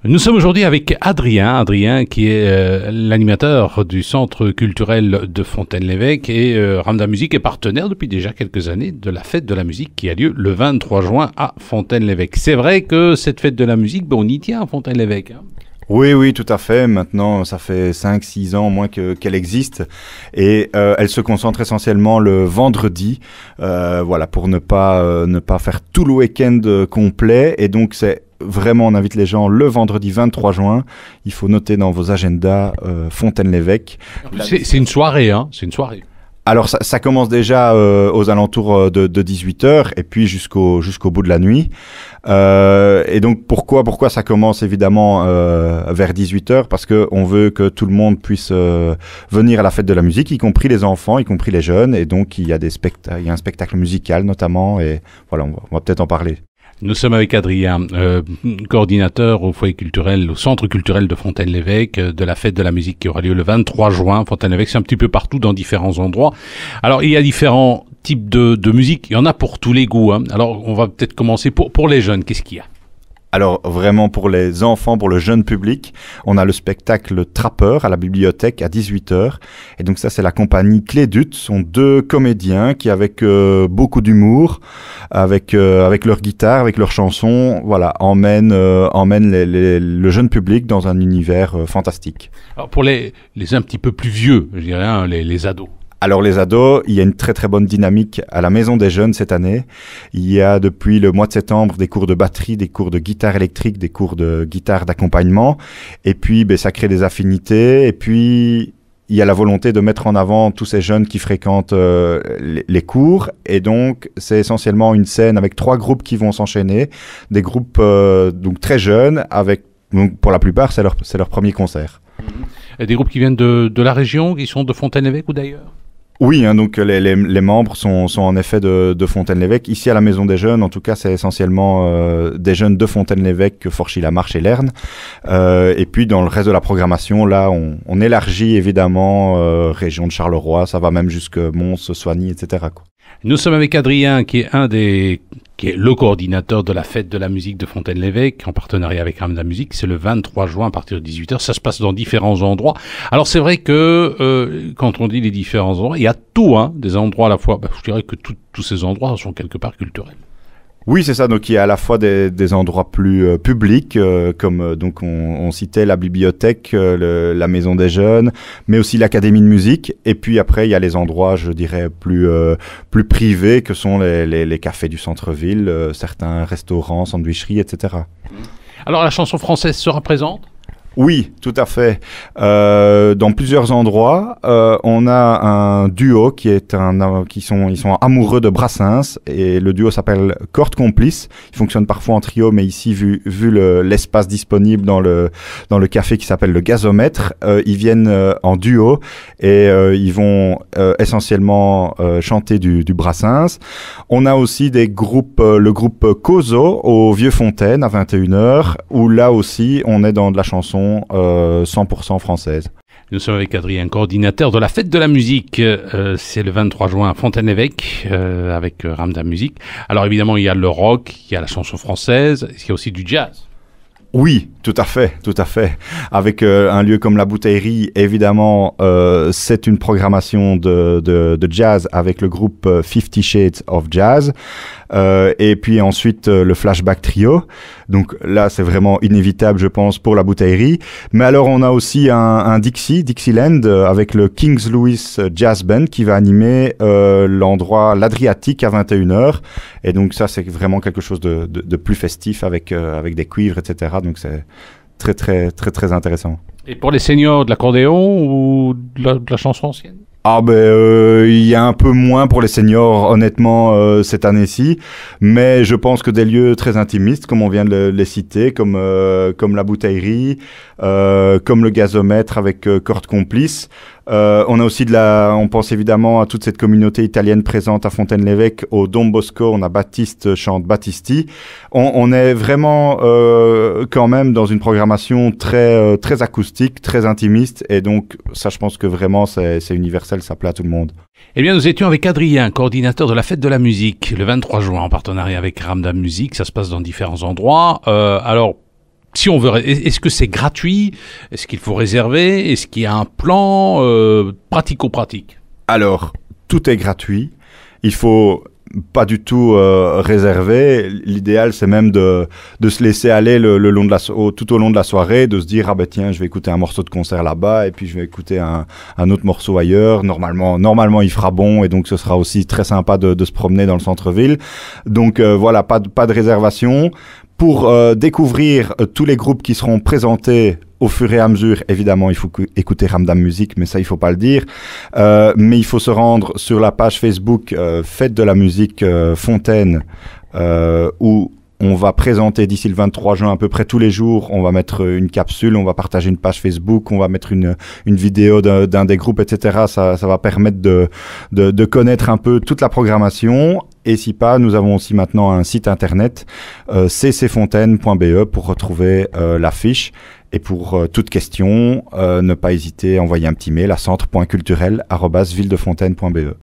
Nous sommes aujourd'hui avec Adrien qui est l'animateur du Centre culturel de Fontaine-l'Évêque et Ramda Musique est partenaire depuis déjà quelques années de la fête de la musique qui a lieu le 23 juin à Fontaine-l'Évêque. C'est vrai que cette fête de la musique, on y tient à Fontaine-l'Évêque. Oui, tout à fait. Maintenant, ça fait 5-6 ans au moins qu'elle existe et elle se concentre essentiellement le vendredi, voilà, pour ne pas faire tout le week-end complet. Et donc, vraiment, on invite les gens le vendredi 23 juin. Il faut noter dans vos agendas Fontaine-l'Évêque. C'est une soirée, hein. C'est une soirée. Alors ça commence déjà aux alentours de 18h et puis jusqu'au bout de la nuit. Et donc pourquoi ça commence évidemment vers 18h? Parce que on veut que tout le monde puisse venir à la fête de la musique, y compris les enfants, y compris les jeunes. Et donc il y a un spectacle musical notamment. Et voilà, on va peut-être en parler. Nous sommes avec Adrien, coordinateur au foyer culturel, au centre culturel de Fontaine-l'Évêque, de la fête de la musique qui aura lieu le 23 juin. Fontaine-l'Évêque, c'est un petit peu partout dans différents endroits. Alors, il y a différents types de musique. Il y en a pour tous les goûts, hein. Alors, on va peut-être commencer pour les jeunes. Qu'est-ce qu'il y a? Alors vraiment pour les enfants, pour le jeune public, on a le spectacle Trappeur à la bibliothèque à 18h. Et donc ça c'est la compagnie Clé d'Ut, ce sont deux comédiens qui avec beaucoup d'humour, avec leur guitare, avec leurs chansons, voilà, emmènent le jeune public dans un univers fantastique. Alors pour les un petit peu plus vieux, je dirais, hein, les ados. Alors les ados, il y a une très très bonne dynamique à la Maison des Jeunes cette année. Il y a depuis le mois de septembre des cours de batterie, des cours de guitare électrique, des cours de guitare d'accompagnement. Et puis ça crée des affinités. Et puis il y a la volonté de mettre en avant tous ces jeunes qui fréquentent les cours. Et donc c'est essentiellement une scène avec 3 groupes qui vont s'enchaîner. Des groupes donc très jeunes, donc pour la plupart c'est leur premier concert. Et des groupes qui viennent de la région, qui sont de Fontaine-l'Évêque ou d'ailleurs? Oui, hein, donc les membres sont en effet de Fontaine-l'Évêque. Ici à la Maison des Jeunes, en tout cas, c'est essentiellement des jeunes de Fontaine-l'Évêque, Forchy-la-Marche et Lerne. Et puis dans le reste de la programmation, là, on élargit évidemment région de Charleroi, ça va même jusque Mons, Soigny, etc., quoi. Nous sommes avec Adrien, qui est le coordinateur de la fête de la musique de Fontaine-l'Évêque, en partenariat avec Ramda Musique. C'est le 23 juin à partir de 18h. Ça se passe dans différents endroits. Alors c'est vrai que quand on dit les différents endroits, il y a tout, hein, des endroits à la fois. Je dirais que tous ces endroits sont quelque part culturels. Oui, c'est ça. Donc il y a à la fois des endroits plus publics, comme donc on citait la bibliothèque, la Maison des Jeunes, mais aussi l'Académie de musique. Et puis après, il y a les endroits, je dirais, plus privés, que sont les cafés du centre-ville, certains restaurants, sandwicheries, etc. Alors la chanson française sera présente? Oui, tout à fait. Dans plusieurs endroits, on a un duo ils sont amoureux de Brassens et le duo s'appelle Corde Complice. Ils fonctionnent parfois en trio, mais ici, vu l'espace disponible dans le café qui s'appelle le Gazomètre, ils viennent en duo et ils vont essentiellement chanter du Brassens. On a aussi le groupe Cozo au Vieux Fontaine à 21h, où là aussi, on est dans de la chanson 100% française. Nous sommes avec Adrien, coordinateur de la fête de la musique. C'est le 23 juin à Fontaine-l'Évêque avec Ramda Musique. Alors évidemment, il y a le rock, il y a la chanson française, il y a aussi du jazz. Oui, tout à fait. Avec un lieu comme la Bouteillerie, évidemment, c'est une programmation de jazz avec le groupe 50 Shades of Jazz. Et puis ensuite le Flashback Trio. Donc là, c'est vraiment inévitable, je pense, pour la Bouteillerie. Mais alors, on a aussi un Dixieland avec le Kings Louis Jazz Band qui va animer l'Adriatique à 21h. Et donc ça, c'est vraiment quelque chose de plus festif avec des cuivres, etc. Donc c'est très, très, très, très intéressant. Et pour les seniors, de l'accordéon ou de la chanson ancienne? Il y a un peu moins pour les seniors, honnêtement, cette année-ci. Mais je pense que des lieux très intimistes, comme on vient de les citer, comme la Bouteillerie, comme le Gazomètre avec Corde Complice. On a aussi on pense évidemment à toute cette communauté italienne présente à Fontaine-l'Évêque, au Don Bosco, on a Baptiste chante Battisti. On est vraiment quand même dans une programmation très très acoustique, très intimiste, et donc ça, je pense que vraiment c'est universel, ça plaît à tout le monde. Eh bien, nous étions avec Adrien, coordinateur de la fête de la musique, le 23 juin en partenariat avec Ramda Musique. Ça se passe dans différents endroits. Alors, si on veut, est-ce que c'est gratuit? Est-ce qu'il faut réserver? Est-ce qu'il y a un plan pratico-pratique? Alors, tout est gratuit. Il faut pas du tout réserver. L'idéal, c'est même de se laisser aller tout au long de la soirée, de se dire, ah ben tiens, je vais écouter un morceau de concert là-bas, et puis je vais écouter un autre morceau ailleurs. Normalement, il fera bon, et donc ce sera aussi très sympa de se promener dans le centre-ville. Donc voilà, pas de réservation. Pour découvrir tous les groupes qui seront présentés au fur et à mesure, évidemment, il faut écouter Ramdam Music, mais ça, il faut pas le dire. Mais il faut se rendre sur la page Facebook Fête de la musique Fontaine, où on va présenter d'ici le 23 juin à peu près tous les jours. On va mettre une capsule, on va partager une page Facebook, on va mettre une vidéo d'un des groupes, etc. Ça va permettre de connaître un peu toute la programmation. Et si pas, nous avons aussi maintenant un site internet, ccfontaine.be, pour retrouver l'affiche. Et pour toute question, ne pas hésiter à envoyer un petit mail à centre.culturel@villedefontaine.be.